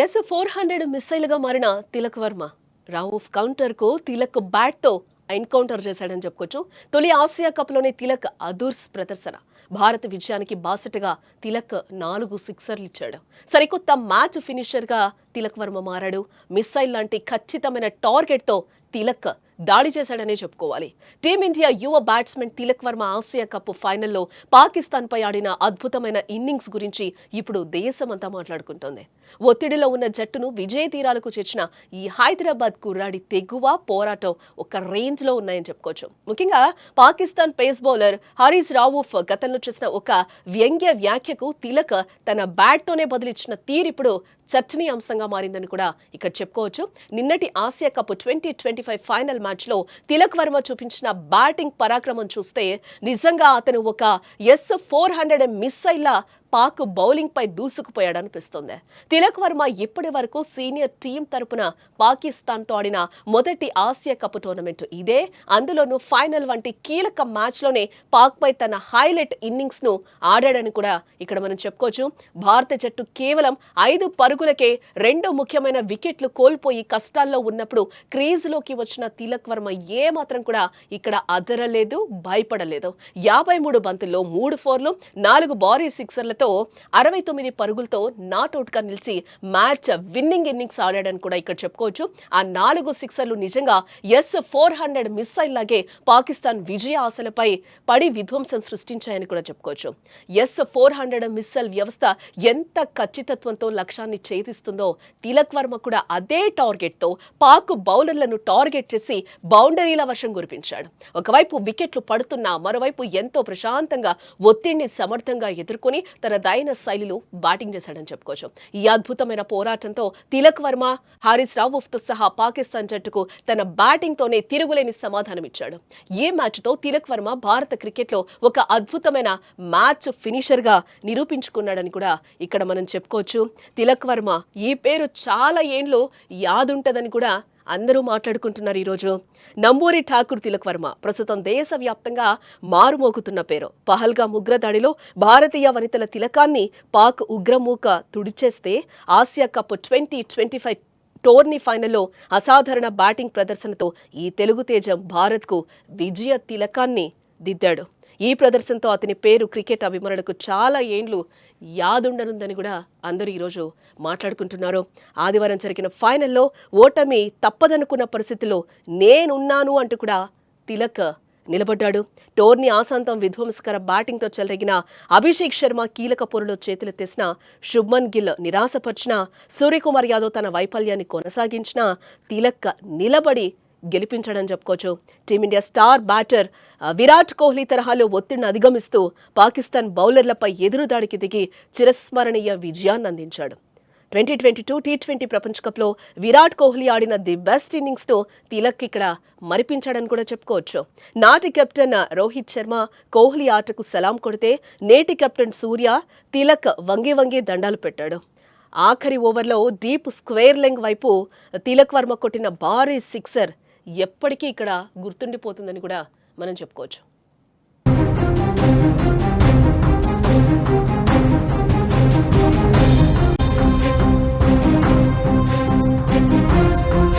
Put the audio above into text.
S-400 మిస్సైల్గా మారిన Tilak Varma Rauf కౌంటర్కు Tilak బ్యాట్తో encounter చేశాడని చెప్పుకోవచ్చు. తొలి ఆసియా కప్లోనే తిలక్ అదూర్స్ ప్రదర్శన. భారత విజయానికి బాసటగా తిలక్ 4 సిక్సర్లు ఇచ్చాడు. సరికొత్త మ్యాచ్ ఫినిషర్గా తిలక్ వర్మ మారాడు. మిస్సైల్ లాంటి ఖచ్చితమైన టార్గెట్తో తిలక్ దాడి చేశాడనే చెప్పుకోవాలి. టీమిండియా యువ batsmen Tilak Varma Asia cup ఫైనల్లో పాకిస్తాన్ పై ఆడిన అద్భుతమైన ఇన్నింగ్స్ గురించి ఇప్పుడు దేశమంతా మాట్లాడుకుంటోంది. ఒత్తిడిలో ఉన్న జట్టును విజయ తీరాలకు చేర్చిన ఈ హైదరాబాద్ కుర్రాడి తెగువ పోరాటం ఒక రేంజ్ లో ఉన్నాయని చెప్పుకోవచ్చు. ముఖ్యంగా పాకిస్తాన్ పేస్ బౌలర్ హారిస్ రావుఫ్ గతంలో చేసిన ఒక వ్యంగ్య వ్యాఖ్యకు తిలక్ తన బ్యాట్ తోనే బదులిచ్చిన తీరిప్పుడు చర్చనీయాంశంగా మారిందని కూడా ఇక్కడ చెప్పుకోవచ్చు. నిన్నటి ఆసియా కప్ 2025 ఫైనల్ మ్యాచ్ లో తిలక్ వర్మ చూపించిన బ్యాటింగ్ పరాక్రమం చూస్తే నిజంగా అతను ఒక S-400 మిస్సైల్ పాక్ బౌలింగ్ పై దూసుకుపోయాడనిపిస్తుంది. తిలక్ వర్మ ఇప్పటి వరకు సీనియర్ టీం తరపున పాకిస్తాన్ తో ఆడిన మొదటి ఆసియా కప్ టోర్నమెంట్ ఇదే. అందులోనూ ఫైనల్ వంటి కీలక మ్యాచ్ లోనే పాక్ పై తన హైలైట్ ఇన్నింగ్స్ ను ఆడాడని కూడా ఇక్కడ మనం చెప్పుకోవచ్చు. భారత జట్టు కేవలం 5 పరుగులకే 2 ముఖ్యమైన వికెట్లు కోల్పోయి కష్టాల్లో ఉన్నప్పుడు క్రీజ్ లోకి వచ్చిన తిలక్ వర్మ ఏ మాత్రం కూడా ఇక్కడ అదరలేదు, భయపడలేదు. 53 బంతుల్లో 3 ఫోర్లు 4 భారీ సిక్సర్లతో 69 పరుగులతో నాట్అవుట్ గా నిలిచి మ్యాచ్ విన్నింగ్ ఇన్నింగ్స్ ఆడాడని కూడా ఇక్కడ చెప్పుకోవచ్చు. ఆ 4 సిక్సర్లు నిజంగా S-400 మిస్సైల్ లాగే పాకిస్తాన్ విజయ ఆశలపై పడి విధ్వంసం సృష్టించాయని కూడా చెప్పుకోవచ్చు. S-400 మిస్సైల్ వ్యవస్థ ఎంత ఖచ్చితత్వంతో లక్ష్యాన్ని ఛేదిస్తుందో తిలక్ వర్మ కూడా అదే టార్గెట్ తో పాక్ బౌలర్లను టార్గెట్ చేసి బౌండరీల వర్షం కురిపించాడు. ఒకవైపు వికెట్లు పడుతున్నా మరోవైపు ఎంతో ప్రశాంతంగా ఒత్తిడిని సమర్థంగా ఎదుర్కొని తన దైన శైలిలో బ్యాటింగ్ చేశాడని చెప్పుకోవచ్చు. ఈ అద్భుతమైన పోరాటంతో తిలక్ వర్మ హారిస్ రావుఫ్ తో సహా పాకిస్తాన్ జట్టుకు తన బ్యాటింగ్ తోనే తిరుగులేని సమాధానం ఇచ్చాడు. ఈ మ్యాచ్ తో తిలక్ వర్మ భారత క్రికెట్ లో ఒక అద్భుతమైన మ్యాచ్ ఫినిషర్ గా నిరూపించుకున్నాడని కూడా ఇక్కడ మనం చెప్పుకోవచ్చు. తిలక్ వర్మ ఈ పేరు చాలా ఏండ్లు యాదుంటదని కూడా అందరూ మాట్లాడుకుంటున్నారు. ఈరోజు నంబూరి ఠాకూర్ తిలక్ వర్మ ప్రస్తుతం దేశవ్యాప్తంగా మారుమోగుతున్న పేరు. పహల్గామ్ ఉగ్రదాడిలో భారతీయ వనితల తిలకాన్ని పాక్ ఉగ్రమూక తుడిచేస్తే ఆసియా కప్ 2025 టోర్నీ ఫైనల్లో అసాధారణ బ్యాటింగ్ ప్రదర్శనతో ఈ తెలుగు తేజం భారత్కు విజయ తిలకాన్ని దిద్దాడు. ఈ ప్రదర్శనతో అతని పేరు క్రికెట్ అభిమానులకు చాలా ఏండ్లు యాదుండనుందని కూడా అందరూ ఈరోజు మాట్లాడుకుంటున్నారు. ఆదివారం జరిగిన ఫైనల్లో ఓటమి తప్పదనుకున్న పరిస్థితిలో నేనున్నాను అంటూ కూడా తిలక్ నిలబడ్డాడు. టోర్నీ ఆశాంతం విధ్వంసకర బ్యాటింగ్తో చెలరేగిన అభిషేక్ శర్మ కీలక పోరులో చేతులెత్తేసిన, శుభ్మన్ గిల్ నిరాశపరిచిన, సూర్యకుమార్ యాదవ్ తన వైఫల్యాన్ని కొనసాగించిన తిలక్ నిలబడి గెలిపించడం చెప్పుకోవచ్చు. Team India star batter Virat Kohli తరహాలో ఒత్తిడిని అధిగమిస్తూ పాకిస్తాన్ బౌలర్లపై ఎదురుదాడికి దిగి చిరస్మరణీయ విజయాన్ని అందించాడు. 2022 T20 ప్రపంచ కప్లో విరాట్ కోహ్లీ ఆడిన ది బెస్ట్ ఇన్నింగ్స్ తో తిలక్ ఇక్కడ మరిపించాడని కూడా చెప్పుకోవచ్చు. నాటి కెప్టెన్ రోహిత్ శర్మ కోహ్లీ ఆటకు సలాం కొడితే నేటి కెప్టెన్ సూర్య తిలక్ వంగి వంగి దండాలు పెట్టాడు. ఆఖరి ఓవర్లో డీప్ స్క్వేర్ లెంగ్ వైపు తిలక్ వర్మ కొట్టిన భారీ సిక్సర్ ఎప్పటికీ ఇక్కడ గుర్తుండిపోతుందని కూడా మనం చెప్పుకోవచ్చు.